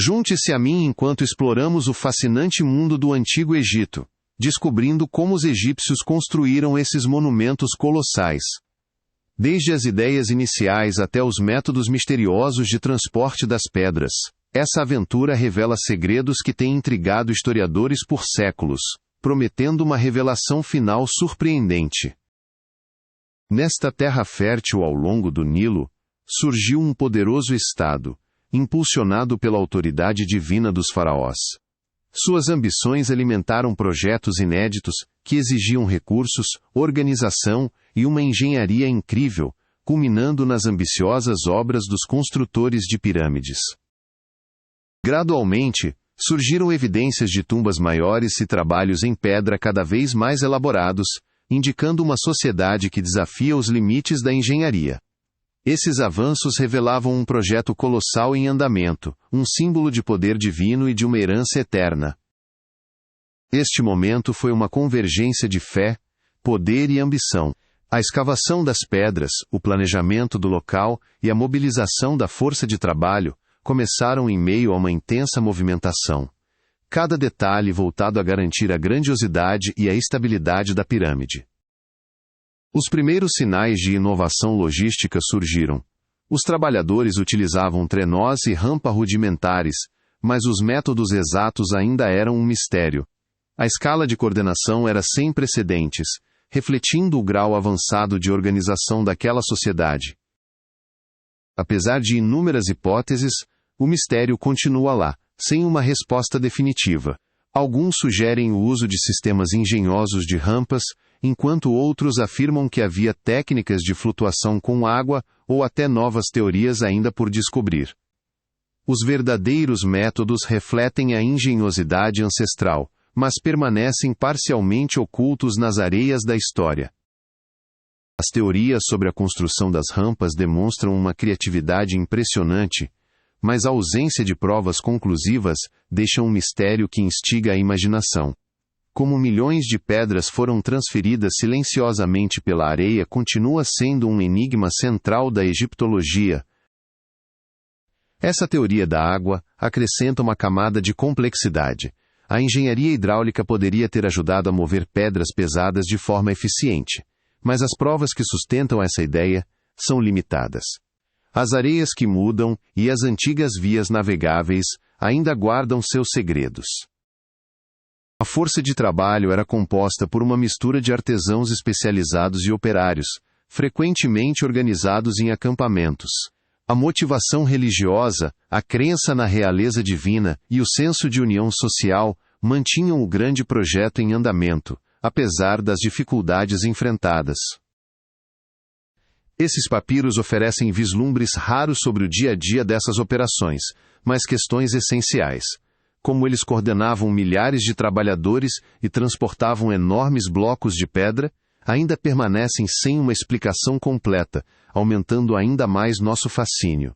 Junte-se a mim enquanto exploramos o fascinante mundo do Antigo Egito, descobrindo como os egípcios construíram esses monumentos colossais. Desde as ideias iniciais até os métodos misteriosos de transporte das pedras, essa aventura revela segredos que têm intrigado historiadores por séculos, prometendo uma revelação final surpreendente. Nesta terra fértil ao longo do Nilo, surgiu um poderoso estado, impulsionado pela autoridade divina dos faraós. Suas ambições alimentaram projetos inéditos que exigiam recursos, organização e uma engenharia incrível, culminando nas ambiciosas obras dos construtores de pirâmides. Gradualmente, surgiram evidências de tumbas maiores e trabalhos em pedra cada vez mais elaborados, indicando uma sociedade que desafia os limites da engenharia. Esses avanços revelavam um projeto colossal em andamento, um símbolo de poder divino e de uma herança eterna. Este momento foi uma convergência de fé, poder e ambição. A escavação das pedras, o planejamento do local e a mobilização da força de trabalho começaram em meio a uma intensa movimentação. Cada detalhe voltado a garantir a grandiosidade e a estabilidade da pirâmide. Os primeiros sinais de inovação logística surgiram. Os trabalhadores utilizavam trenós e rampa rudimentares, mas os métodos exatos ainda eram um mistério. A escala de coordenação era sem precedentes, refletindo o grau avançado de organização daquela sociedade. Apesar de inúmeras hipóteses, o mistério continua lá, sem uma resposta definitiva. Alguns sugerem o uso de sistemas engenhosos de rampas, enquanto outros afirmam que havia técnicas de flutuação com água ou até novas teorias ainda por descobrir. Os verdadeiros métodos refletem a engenhosidade ancestral, mas permanecem parcialmente ocultos nas areias da história. As teorias sobre a construção das rampas demonstram uma criatividade impressionante, mas a ausência de provas conclusivas deixa um mistério que instiga a imaginação. Como milhões de pedras foram transferidas silenciosamente pela areia continua sendo um enigma central da egiptologia. Essa teoria da água acrescenta uma camada de complexidade. A engenharia hidráulica poderia ter ajudado a mover pedras pesadas de forma eficiente, mas as provas que sustentam essa ideia são limitadas. As areias que mudam e as antigas vias navegáveis ainda guardam seus segredos. A força de trabalho era composta por uma mistura de artesãos especializados e operários, frequentemente organizados em acampamentos. A motivação religiosa, a crença na realeza divina e o senso de união social mantinham o grande projeto em andamento, apesar das dificuldades enfrentadas. Esses papiros oferecem vislumbres raros sobre o dia a dia dessas operações, mas questões essenciais. Como eles coordenavam milhares de trabalhadores e transportavam enormes blocos de pedra, ainda permanecem sem uma explicação completa, aumentando ainda mais nosso fascínio.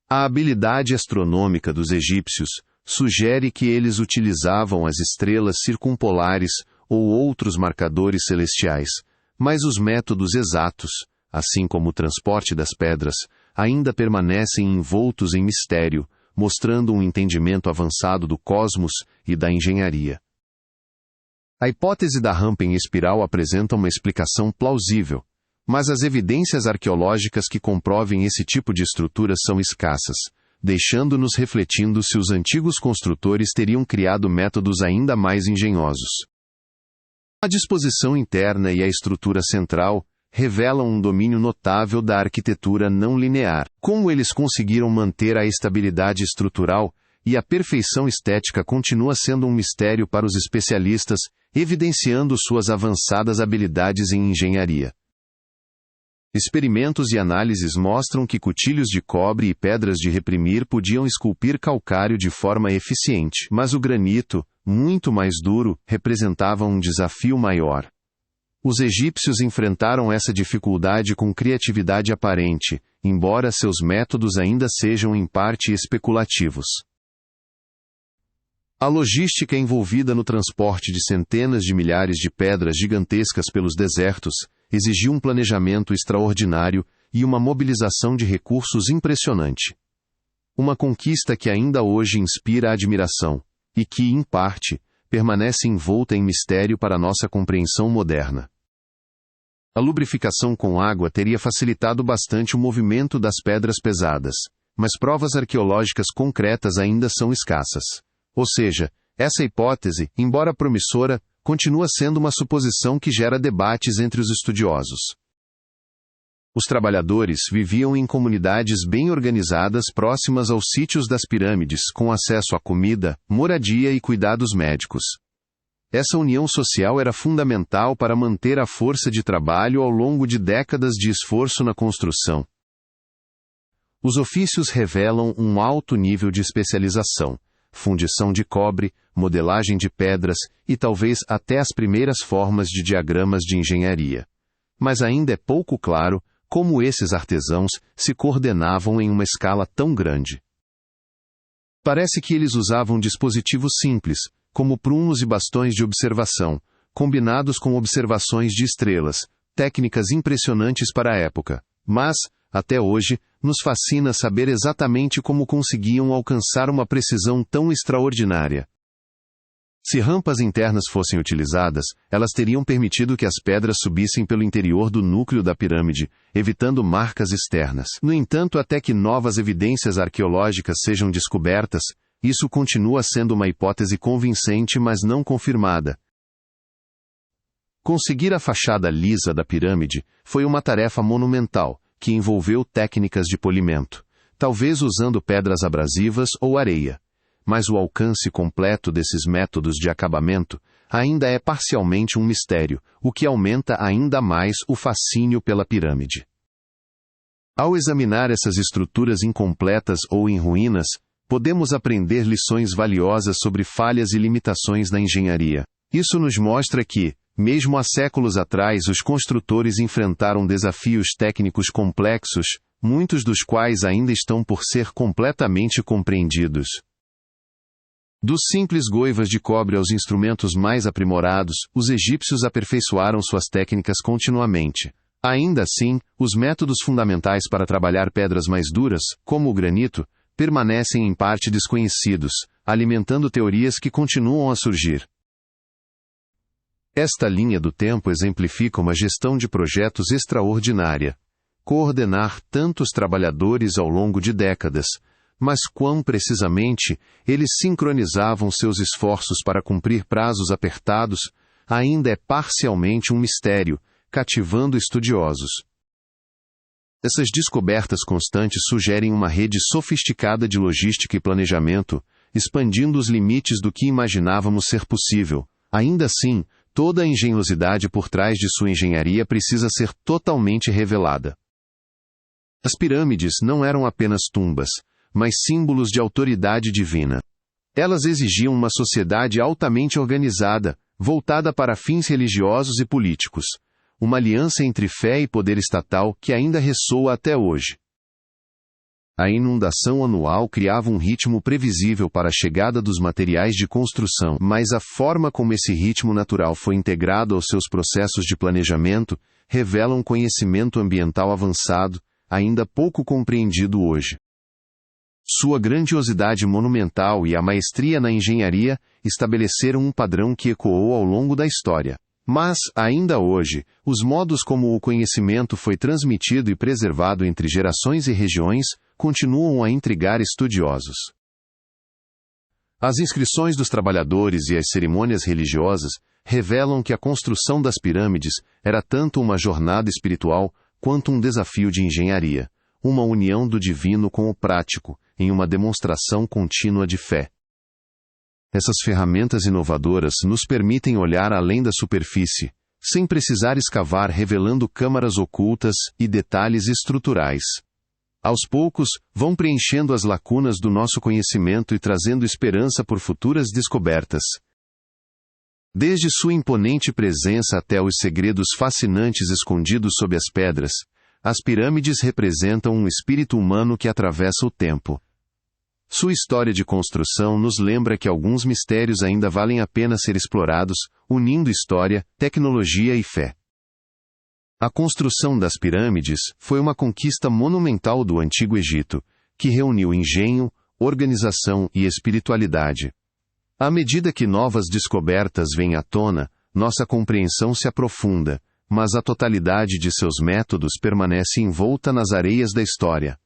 A habilidade astronômica dos egípcios sugere que eles utilizavam as estrelas circumpolares ou outros marcadores celestiais, mas os métodos exatos, assim como o transporte das pedras, ainda permanecem envoltos em mistério, mostrando um entendimento avançado do cosmos e da engenharia. A hipótese da rampa em espiral apresenta uma explicação plausível, mas as evidências arqueológicas que comprovem esse tipo de estrutura são escassas, deixando-nos refletindo se os antigos construtores teriam criado métodos ainda mais engenhosos. A disposição interna e a estrutura central revelam um domínio notável da arquitetura não linear. Como eles conseguiram manter a estabilidade estrutural e a perfeição estética continua sendo um mistério para os especialistas, evidenciando suas avançadas habilidades em engenharia. Experimentos e análises mostram que cutilhos de cobre e pedras de reprimir podiam esculpir calcário de forma eficiente, mas o granito, muito mais duro, representava um desafio maior. Os egípcios enfrentaram essa dificuldade com criatividade aparente, embora seus métodos ainda sejam em parte especulativos. A logística envolvida no transporte de centenas de milhares de pedras gigantescas pelos desertos exigiu um planejamento extraordinário e uma mobilização de recursos impressionante. uma conquista que ainda hoje inspira admiração, e que, em parte, permanece envolta em mistério para nossa compreensão moderna. A lubrificação com água teria facilitado bastante o movimento das pedras pesadas, mas provas arqueológicas concretas ainda são escassas. Ou seja, essa hipótese, embora promissora, continua sendo uma suposição que gera debates entre os estudiosos. Os trabalhadores viviam em comunidades bem organizadas próximas aos sítios das pirâmides, com acesso a comida, moradia e cuidados médicos. Essa união social era fundamental para manter a força de trabalho ao longo de décadas de esforço na construção. Os ofícios revelam um alto nível de especialização, fundição de cobre, modelagem de pedras e talvez até as primeiras formas de diagramas de engenharia. Mas ainda é pouco claro como esses artesãos se coordenavam em uma escala tão grande. Parece que eles usavam dispositivos simples, como prumos e bastões de observação, combinados com observações de estrelas, técnicas impressionantes para a época. Mas, até hoje, nos fascina saber exatamente como conseguiam alcançar uma precisão tão extraordinária. Se rampas internas fossem utilizadas, elas teriam permitido que as pedras subissem pelo interior do núcleo da pirâmide, evitando marcas externas. No entanto, até que novas evidências arqueológicas sejam descobertas, isso continua sendo uma hipótese convincente, mas não confirmada. Conseguir a fachada lisa da pirâmide foi uma tarefa monumental, que envolveu técnicas de polimento, talvez usando pedras abrasivas ou areia. Mas o alcance completo desses métodos de acabamento ainda é parcialmente um mistério, o que aumenta ainda mais o fascínio pela pirâmide. Ao examinar essas estruturas incompletas ou em ruínas, podemos aprender lições valiosas sobre falhas e limitações na engenharia. Isso nos mostra que, mesmo há séculos atrás, os construtores enfrentaram desafios técnicos complexos, muitos dos quais ainda estão por ser completamente compreendidos. Dos simples goivas de cobre aos instrumentos mais aprimorados, os egípcios aperfeiçoaram suas técnicas continuamente. Ainda assim, os métodos fundamentais para trabalhar pedras mais duras, como o granito, permanecem em parte desconhecidos, alimentando teorias que continuam a surgir. Esta linha do tempo exemplifica uma gestão de projetos extraordinária. Coordenar tantos trabalhadores ao longo de décadas, mas quão precisamente eles sincronizavam seus esforços para cumprir prazos apertados, ainda é parcialmente um mistério, cativando estudiosos. Essas descobertas constantes sugerem uma rede sofisticada de logística e planejamento, expandindo os limites do que imaginávamos ser possível. Ainda assim, toda a engenhosidade por trás de sua engenharia precisa ser totalmente revelada. As pirâmides não eram apenas tumbas, mas símbolos de autoridade divina. Elas exigiam uma sociedade altamente organizada, voltada para fins religiosos e políticos, uma aliança entre fé e poder estatal que ainda ressoa até hoje. A inundação anual criava um ritmo previsível para a chegada dos materiais de construção, mas a forma como esse ritmo natural foi integrado aos seus processos de planejamento revela um conhecimento ambiental avançado, ainda pouco compreendido hoje. Sua grandiosidade monumental e a maestria na engenharia estabeleceram um padrão que ecoou ao longo da história. Mas, ainda hoje, os modos como o conhecimento foi transmitido e preservado entre gerações e regiões continuam a intrigar estudiosos. As inscrições dos trabalhadores e as cerimônias religiosas revelam que a construção das pirâmides era tanto uma jornada espiritual quanto um desafio de engenharia, uma união do divino com o prático, em uma demonstração contínua de fé. Essas ferramentas inovadoras nos permitem olhar além da superfície, sem precisar escavar, revelando câmaras ocultas e detalhes estruturais. Aos poucos, vão preenchendo as lacunas do nosso conhecimento e trazendo esperança por futuras descobertas. Desde sua imponente presença até os segredos fascinantes escondidos sob as pedras, as pirâmides representam um espírito humano que atravessa o tempo. Sua história de construção nos lembra que alguns mistérios ainda valem a pena ser explorados, unindo história, tecnologia e fé. A construção das pirâmides foi uma conquista monumental do Antigo Egito, que reuniu engenho, organização e espiritualidade. À medida que novas descobertas vêm à tona, nossa compreensão se aprofunda, mas a totalidade de seus métodos permanece envolta nas areias da história.